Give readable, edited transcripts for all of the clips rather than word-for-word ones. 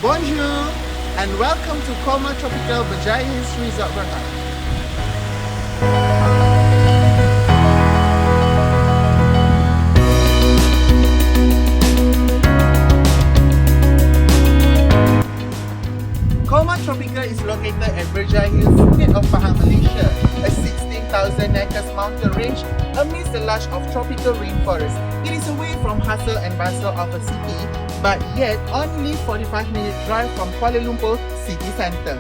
Bonjour and welcome to Colmar Tropicale Berjaya Hills Resort Berhad. Colmar Tropicale is located at Berjaya Hills, state of Pahang, Malaysia, a 16,000 acres mountain range amidst the lush of tropical rainforest. It is away from hustle and bustle of a city, but yet only 45-minute drive from Kuala Lumpur city centre.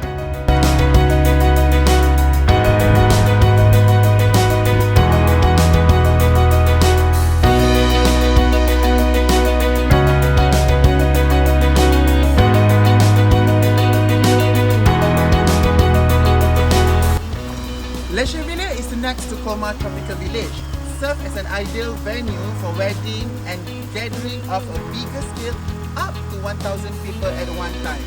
Leisure Villa is next to Colmar Tropical Village, serves as an ideal venue for wedding and gathering of a bigger scale up to 1,000 people at one time.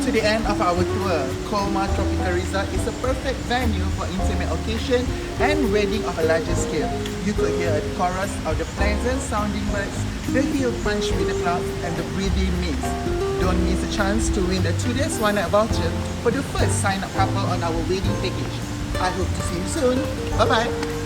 to the end of our tour. Colmar Tropical Resort is a perfect venue for intimate occasion and wedding of a larger scale. You could hear a chorus of the pleasant sounding birds, the hill punch with the clouds, and the breezy mist. Don't miss a chance to win the 2 days 1 night voucher for the first sign-up couple on our wedding package. I hope to see you soon. Bye bye.